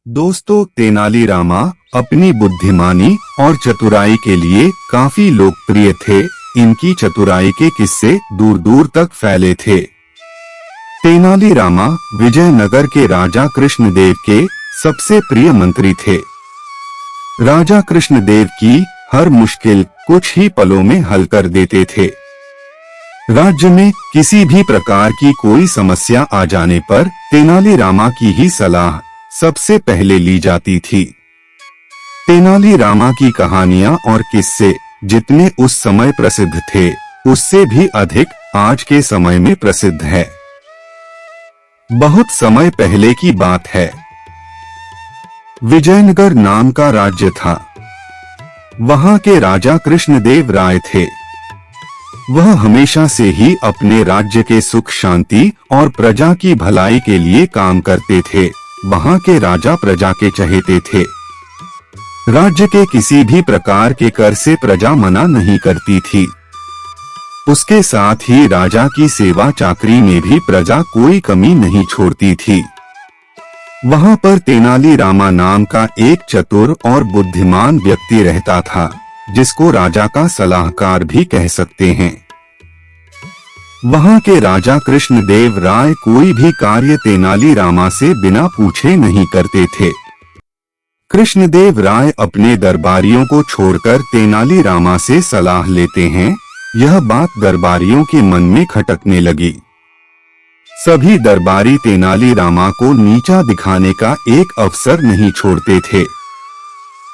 दोस्तों, तेनालीरामा अपनी बुद्धिमानी और चतुराई के लिए काफी लोकप्रिय थे। इनकी चतुराई के किस्से दूर दूर तक फैले थे। तेनालीरामा विजयनगर के राजा कृष्णदेव के सबसे प्रिय मंत्री थे। राजा कृष्णदेव की हर मुश्किल कुछ ही पलों में हल कर देते थे। राज्य में किसी भी प्रकार की कोई समस्या आ जाने पर तेनालीरामा की ही सलाह सबसे पहले ली जाती थी। तेनालीरामा की कहानियां और किस्से जितने उस समय प्रसिद्ध थे, उससे भी अधिक आज के समय में प्रसिद्ध है। बहुत समय पहले की बात है। विजयनगर नाम का राज्य था। वहां के राजा कृष्णदेव राय थे। वह हमेशा से ही अपने राज्य के सुख शांति और प्रजा की भलाई के लिए काम करते थे। वहां के राजा प्रजा के चहेते थे। राज्य के किसी भी प्रकार के कर से प्रजा मना नहीं करती थी। उसके साथ ही राजा की सेवा चाकरी में भी प्रजा कोई कमी नहीं छोड़ती थी। वहां पर तेनालीरामा नाम का एक चतुर और बुद्धिमान व्यक्ति रहता था, जिसको राजा का सलाहकार भी कह सकते हैं। वहां के राजा कृष्णदेव राय कोई भी कार्य तेनालीरामा से बिना पूछे नहीं करते थे। कृष्णदेव राय अपने दरबारियों को छोड़कर तेनालीरामा से सलाह लेते हैं। यह बात दरबारियों के मन में खटकने लगी। सभी दरबारी तेनालीरामा को नीचा दिखाने का एक अवसर नहीं छोड़ते थे।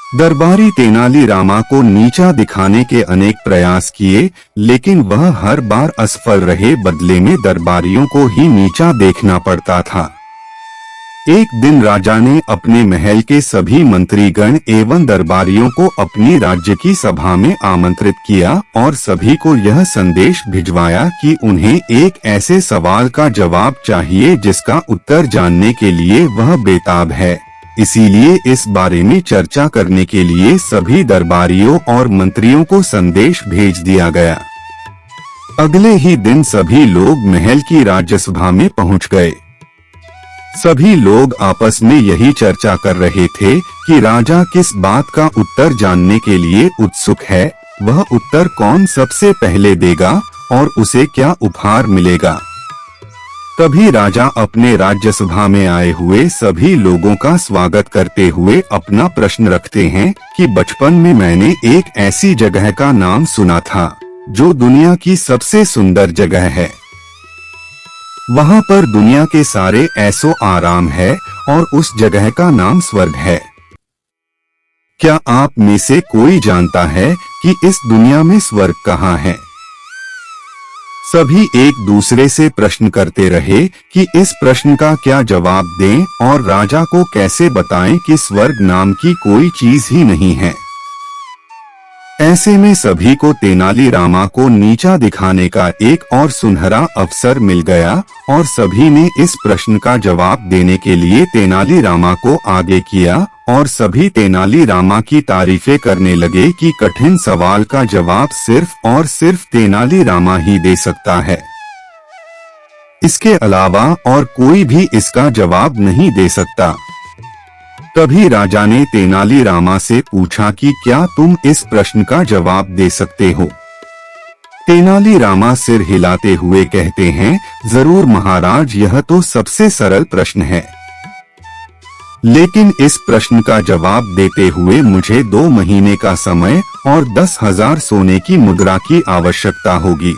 दरबारी तेनालीरामा को नीचा दिखाने के अनेक प्रयास किए, लेकिन वह हर बार असफल रहे। बदले में दरबारियों को ही नीचा देखना पड़ता था। एक दिन राजा ने अपने महल के सभी मंत्रीगण एवं दरबारियों को अपनी राज्य की सभा में आमंत्रित किया और सभी को यह संदेश भिजवाया कि उन्हें एक ऐसे सवाल का जवाब चाहिए जिसका उत्तर जानने के लिए वह बेताब है। इसीलिए इस बारे में चर्चा करने के लिए सभी दरबारियों और मंत्रियों को संदेश भेज दिया गया। अगले ही दिन सभी लोग महल की राज्यसभा में पहुंच गए। सभी लोग आपस में यही चर्चा कर रहे थे कि राजा किस बात का उत्तर जानने के लिए उत्सुक है, वह उत्तर कौन सबसे पहले देगा और उसे क्या उपहार मिलेगा। तभी राजा अपने राज्यसभा में आए हुए सभी लोगों का स्वागत करते हुए अपना प्रश्न रखते हैं कि बचपन में मैंने एक ऐसी जगह का नाम सुना था जो दुनिया की सबसे सुंदर जगह है। वहां पर दुनिया के सारे ऐसो आराम है और उस जगह का नाम स्वर्ग है। क्या आप में से कोई जानता है कि इस दुनिया में स्वर्ग कहाँ है? सभी एक दूसरे से प्रश्न करते रहे कि इस प्रश्न का क्या जवाब दें और राजा को कैसे बताएं कि स्वर्ग नाम की कोई चीज ही नहीं है। ऐसे में सभी को तेनालीरामा को नीचा दिखाने का एक और सुनहरा अवसर मिल गया और सभी ने इस प्रश्न का जवाब देने के लिए तेनालीरामा को आगे किया और सभी तेनालीरामा की तारीफें करने लगे कि कठिन सवाल का जवाब सिर्फ और सिर्फ तेनालीरामा ही दे सकता है। इसके अलावा और कोई भी इसका जवाब नहीं दे सकता। तभी राजा ने तेनालीरामा से पूछा कि क्या तुम इस प्रश्न का जवाब दे सकते हो? तेनालीरामा सिर हिलाते हुए कहते हैं, जरूर महाराज, यह तो सबसे सरल प्रश्न है। लेकिन इस प्रश्न का जवाब देते हुए मुझे 2 महीने का समय और 10,000 सोने की मुद्रा की आवश्यकता होगी।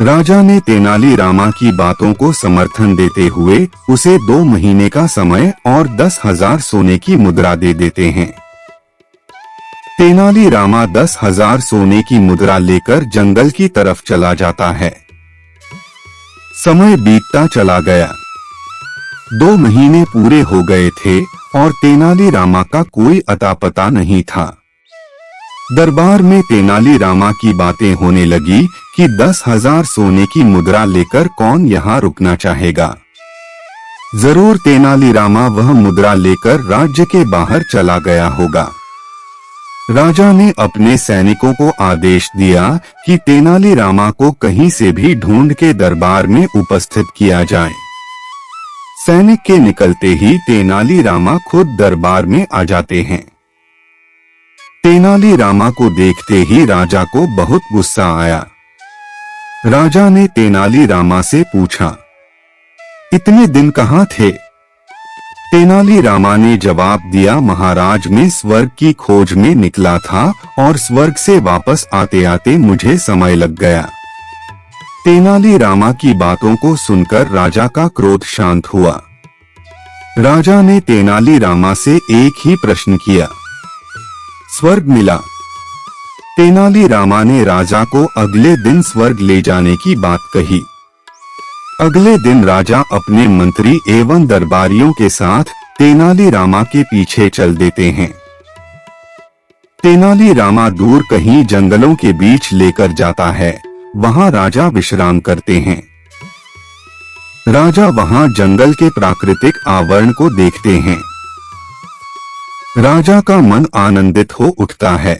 राजा ने तेनालीरामा की बातों को समर्थन देते हुए उसे 2 महीने का समय और 10,000 सोने की मुद्रा दे देते हैं। तेनालीरामा 10,000 सोने की मुद्रा लेकर जंगल की तरफ चला जाता है। समय बीतता चला गया। 2 महीने पूरे हो गए थे और तेनालीरामा का कोई अता पता नहीं था। दरबार में तेनालीरामा की बातें होने लगी कि 10,000 सोने की मुद्रा लेकर कौन यहाँ रुकना चाहेगा। जरूर तेनालीरामा वह मुद्रा लेकर राज्य के बाहर चला गया होगा। राजा ने अपने सैनिकों को आदेश दिया कि तेनालीरामा को कहीं से भी ढूंढ के दरबार में उपस्थित किया जाए। सैनिक के निकलते ही तेनालीरामा खुद दरबार में आ जाते हैं। तेनालीरामा को देखते ही राजा को बहुत गुस्सा आया। राजा ने तेनालीरामा से पूछा, इतने दिन कहाँ थे? तेनालीरामा ने जवाब दिया, महाराज मैं स्वर्ग की खोज में निकला था और स्वर्ग से वापस आते आते मुझे समय लग गया। तेनालीरामा की बातों को सुनकर राजा का क्रोध शांत हुआ। राजा ने तेनालीरामा से एक ही प्रश्न किया, स्वर्ग मिला? तेनालीरामा ने राजा को अगले दिन स्वर्ग ले जाने की बात कही। अगले दिन राजा अपने मंत्री एवं दरबारियों के साथ तेनालीरामा के पीछे चल देते हैं। तेनालीरामा दूर कहीं जंगलों के बीच लेकर जाता है। वहां राजा विश्राम करते हैं। राजा वहां जंगल के प्राकृतिक आवरण को देखते हैं। राजा का मन आनंदित हो उठता है।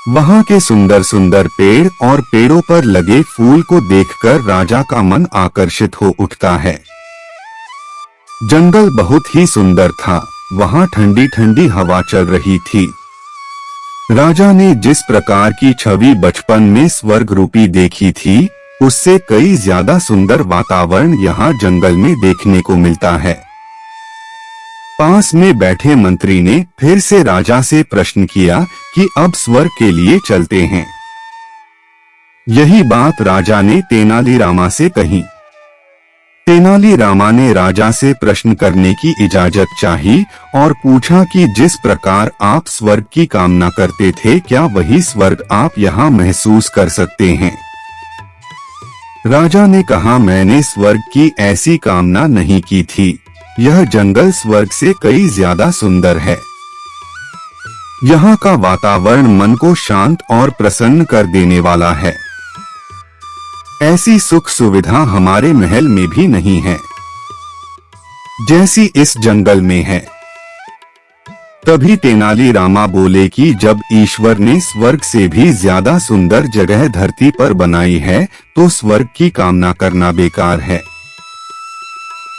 वहां के सुंदर सुंदर पेड़ और पेड़ों पर लगे फूल को देखकर राजा का मन आकर्षित हो उठता है। जंगल बहुत ही सुंदर था। वहां ठंडी ठंडी हवा चल रही थी। राजा ने जिस प्रकार की छवि बचपन में स्वर्ग रूपी देखी थी, उससे कई ज्यादा सुंदर वातावरण यहाँ जंगल में देखने को मिलता है। पास में बैठे मंत्री ने फिर से राजा से प्रश्न किया कि अब स्वर्ग के लिए चलते हैं। यही बात राजा ने तेनालीरामा से कही। तेनालीरामा ने राजा से प्रश्न करने की इजाजत चाही और पूछा कि जिस प्रकार आप स्वर्ग की कामना करते थे, क्या वही स्वर्ग आप यहाँ महसूस कर सकते हैं? राजा ने कहा, मैंने स्वर्ग की ऐसी कामना नहीं की थी। यह जंगल स्वर्ग से कई ज्यादा सुंदर है। यहाँ का वातावरण मन को शांत और प्रसन्न कर देने वाला है। ऐसी सुख सुविधा हमारे महल में भी नहीं है, जैसी इस जंगल में है। तभी तेनालीरामा बोले कि जब ईश्वर ने स्वर्ग से भी ज्यादा सुंदर जगह धरती पर बनाई है, तो स्वर्ग की कामना करना बेकार है।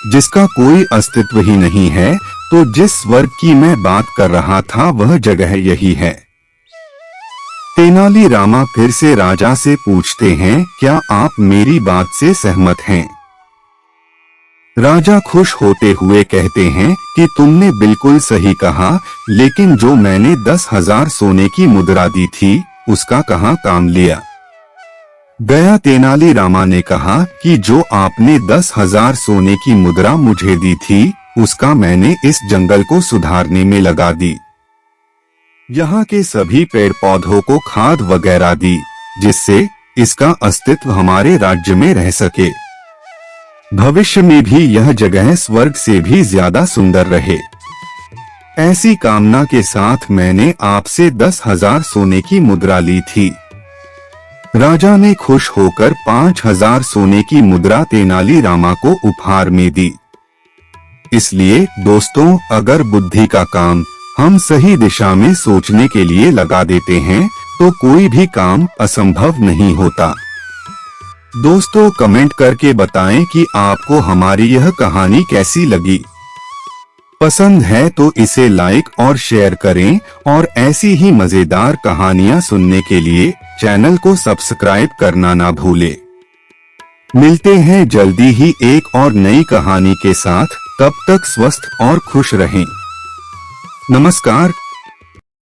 जिसका कोई अस्तित्व ही नहीं है, तो जिस स्वर्ग की मैं बात कर रहा था वह जगह यही है। तेनालीरामा फिर से राजा से पूछते हैं, क्या आप मेरी बात से सहमत हैं? राजा खुश होते हुए कहते हैं कि तुमने बिल्कुल सही कहा, लेकिन जो मैंने 10,000 सोने की मुद्रा दी थी, उसका कहाँ काम लिया गया? तेनालीरामा ने कहा कि जो आपने 10,000 सोने की मुद्रा मुझे दी थी, उसका मैंने इस जंगल को सुधारने में लगा दी। यहाँ के सभी पेड़ पौधों को खाद वगैरह दी, जिससे इसका अस्तित्व हमारे राज्य में रह सके। भविष्य में भी यह जगह स्वर्ग से भी ज्यादा सुंदर रहे। ऐसी कामना के साथ मैंने आपसे 10,000 सोने की मुद्रा ली थी। राजा ने खुश होकर 5,000 सोने की मुद्रा तेनालीरामा को उपहार में दी। इसलिए दोस्तों, अगर बुद्धि का काम हम सही दिशा में सोचने के लिए लगा देते हैं, तो कोई भी काम असंभव नहीं होता। दोस्तों, कमेंट करके बताएं कि आपको हमारी यह कहानी कैसी लगी। पसंद है तो इसे लाइक और शेयर करें और ऐसी ही मजेदार कहानियां सुनने के लिए चैनल को सब्सक्राइब करना ना भूलें। मिलते हैं जल्दी ही एक और नई कहानी के साथ। तब तक स्वस्थ और खुश रहें। नमस्कार।